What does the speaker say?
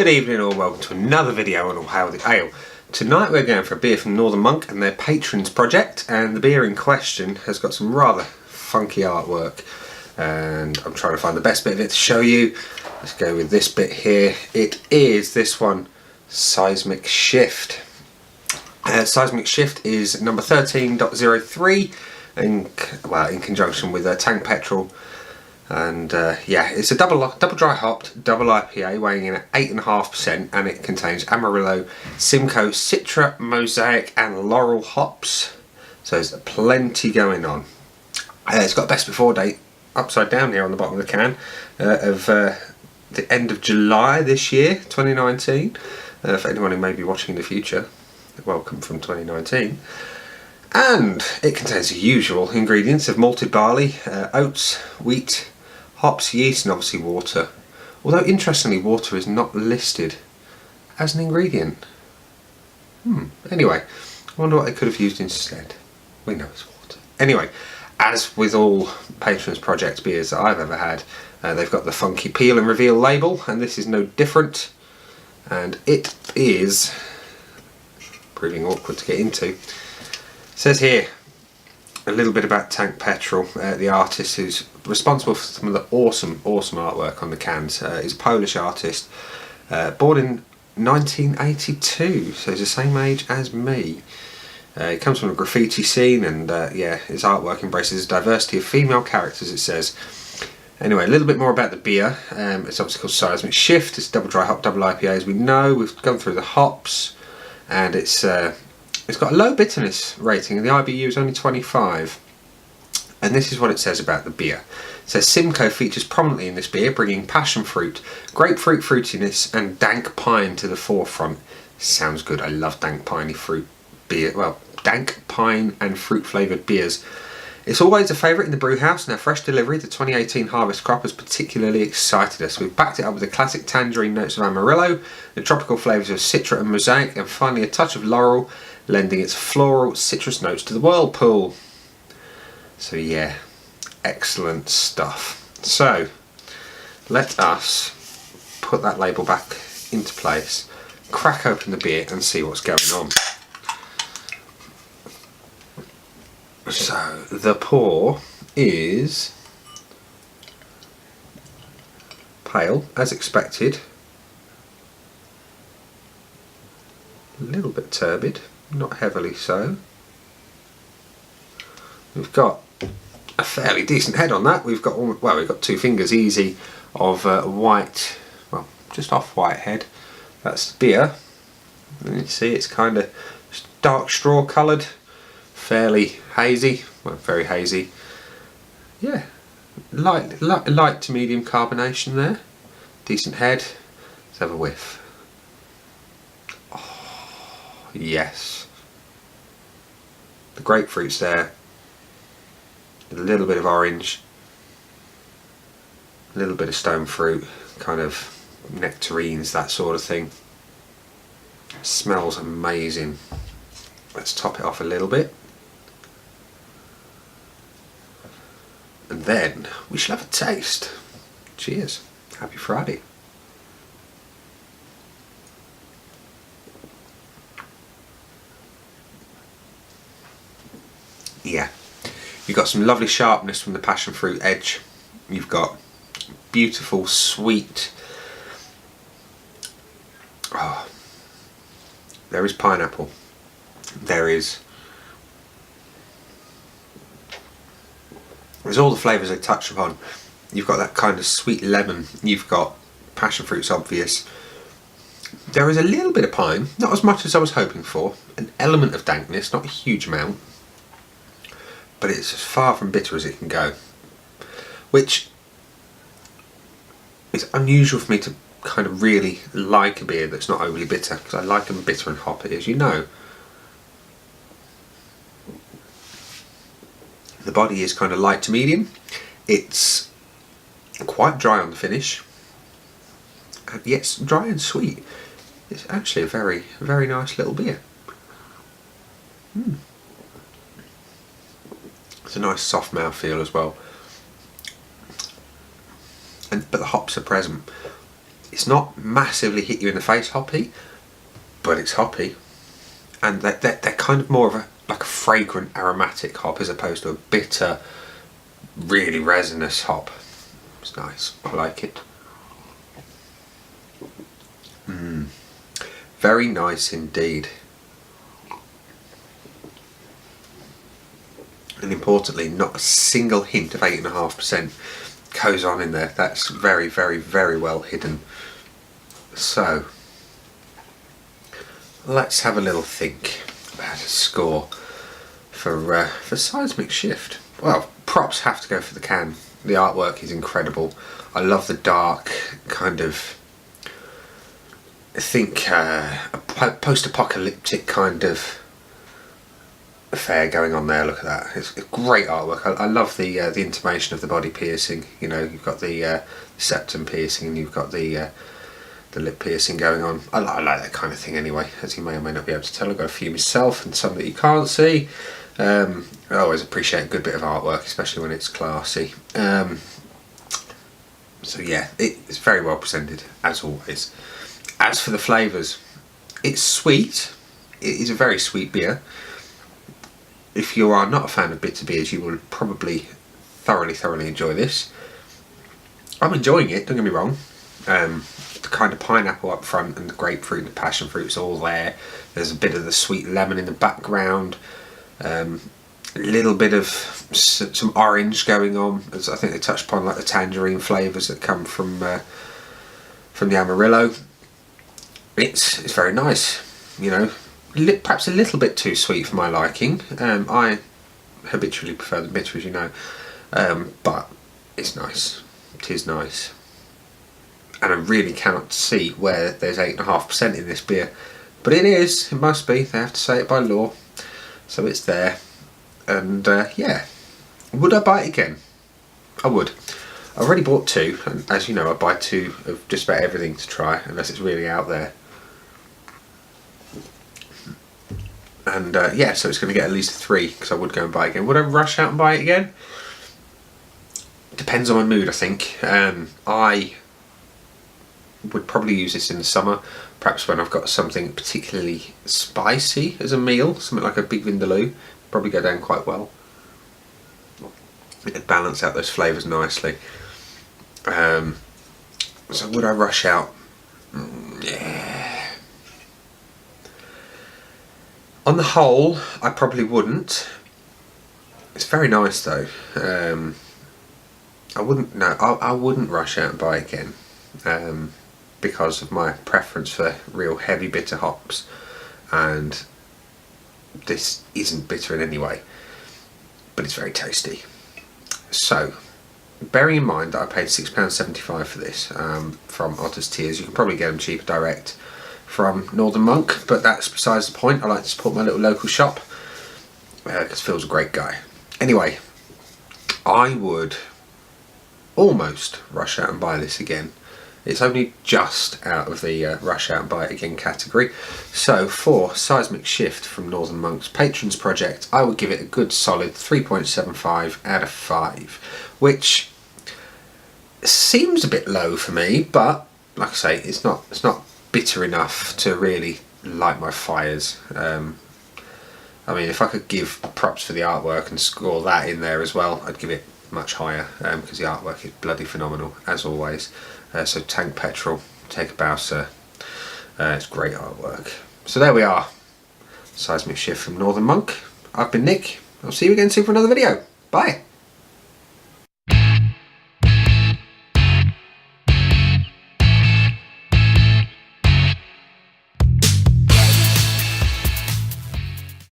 Good evening or welcome to another video on All Hail the Ale. Tonight we're going for a beer from Northern Monk and their Patrons project, and the beer in question has got some rather funky artwork and I'm trying to find the best bit of it to show you. Let's go with this bit here. It is this one, Seismic Shift. Seismic Shift is number 13.03 in conjunction with Tank Petrol. And yeah, it's a double dry hopped, double IPA weighing in at 8.5%, and it contains Amarillo, Simcoe, Citra, Mosaic and Laurel hops. So there's plenty going on. It's got a best before date upside down here on the bottom of the can of the end of July this year, 2019. For anyone who may be watching in the future, welcome from 2019. And it contains the usual ingredients of malted barley, oats, wheat, hops, yeast and obviously water. Although interestingly water is not listed as an ingredient. Anyway, I wonder what they could have used instead. We know it's water. Anyway, as with all Patrons Project beers that I've ever had, they've got the funky peel and reveal label, and this is no different. And it is proving awkward to get into. It says here a little bit about Tank Petrol, the artist who's responsible for some of the awesome artwork on the cans. He's a Polish artist, born in 1982, so he's the same age as me. He comes from a graffiti scene, and yeah, his artwork embraces a diversity of female characters, it says. Anyway, a little bit more about the beer. It's obviously called Seismic Shift. It's double dry hop, double IPA, as we know. We've gone through the hops, and it's got a low bitterness rating, and the IBU is only 25. And this is what it says about the beer. It says Simcoe features prominently in this beer, bringing passion fruit, grapefruit fruitiness and dank pine to the forefront. Sounds good. I love dank piney fruit beer. Well, dank pine and fruit flavoured beers. It's always a favourite in the brew house, and our fresh delivery, the 2018 harvest crop, has particularly excited us. We've backed it up with the classic tangerine notes of Amarillo, the tropical flavours of Citra and Mosaic, and finally a touch of Laurel, lending its floral citrus notes to the whirlpool. So yeah, excellent stuff. So let us put that label back into place, crack open the beer and see what's going on. So the pour is pale as expected, a little bit turbid, not heavily so. We've got a fairly decent head on that. We've got two fingers easy of white, well, just off white head. That's the beer. And you see it's kind of dark straw coloured, fairly hazy, well, very hazy. Yeah, light to medium carbonation there. Decent head. Let's have a whiff. Oh, yes. The grapefruit's there. A little bit of orange, a little bit of stone fruit, kind of nectarines, that sort of thing. It smells amazing. Let's top it off a little bit. And then we shall have a taste. Cheers. Happy Friday. Yeah. You've got some lovely sharpness from the passion fruit edge. You've got beautiful, sweet. Oh, there is pineapple. There's all the flavours they touch upon. You've got that kind of sweet lemon. You've got passion fruit's obvious. There is a little bit of pine, not as much as I was hoping for. An element of dankness, not a huge amount. But it's as far from bitter as it can go, which is unusual for me to kind of really like a beer that's not overly bitter, because I like them bitter and hoppy, as you know. The body is kind of light to medium. It's quite dry on the finish. And yes, dry and sweet. It's actually a very, very nice little beer. It's a nice soft mouthfeel as well. But the hops are present. It's not massively hit you in the face hoppy, but it's hoppy, and they're kind of more of like a fragrant aromatic hop as opposed to a bitter, really resinous hop. It's nice. I like it. Very nice indeed. And importantly, not a single hint of 8.5% goes on in there. That's very, very, very well hidden. So let's have a little think about a score for Seismic Shift. Well, props have to go for the can. The artwork is incredible. I love the dark kind of, I think, a post-apocalyptic kind of affair going on there. Look at that, it's great artwork. I love the intimation of the body piercing. You know, you've got the septum piercing and you've got the lip piercing going on. I like that kind of thing anyway, as you may or may not be able to tell. I've got a few myself and some that you can't see. I always appreciate a good bit of artwork, especially when it's classy. So yeah, it's very well presented as always. As for the flavours, it's sweet. It is a very sweet beer. If you are not a fan of bitter beers, you will probably thoroughly enjoy this. I'm enjoying it, don't get me wrong. The kind of pineapple up front and the grapefruit and the passion fruit's all there. There's a bit of the sweet lemon in the background. A little bit of some orange going on, as I think they touched upon, like the tangerine flavours that come from the Amarillo. It's very nice, you know. Perhaps a little bit too sweet for my liking. I habitually prefer the bitter, as you know, but it's nice. It is nice, and I really cannot see where there's 8.5% in this beer, but it is. It must be. They have to say it by law, so it's there. And yeah, would I buy it again? I would. I've already bought 2, and as you know, I buy 2 of just about everything to try, unless it's really out there. And yeah, so it's going to get at least 3, because I would go and buy it again. Would I rush out and buy it again? Depends on my mood, I think. I would probably use this in the summer, perhaps when I've got something particularly spicy as a meal, something like a big vindaloo. Probably go down quite well. It'd balance out those flavours nicely. So would I rush out? Yeah. On the whole, I probably wouldn't. It's very nice though. I wouldn't rush out and buy it again, because of my preference for real heavy bitter hops, and this isn't bitter in any way, but it's very tasty. So, bearing in mind that I paid £6.75 for this from Otter's Tears, you can probably get them cheaper direct from Northern Monk, but that's besides the point. I like to support my little local shop because Phil's a great guy. Anyway, I would almost rush out and buy this again. It's only just out of the rush out and buy it again category. So for Seismic Shift from Northern Monk's Patrons Project, I would give it a good solid 3.75 out of 5, which seems a bit low for me, but like I say, it's not bitter enough to really light my fires. I mean, if I could give props for the artwork and score that in there as well, I'd give it much higher, because the artwork is bloody phenomenal as always. So Tank Petrol, take a bow sir. It's great artwork. So there we are, Seismic Shift from Northern Monk. I've been Nick. I'll see you again soon for another video. Bye.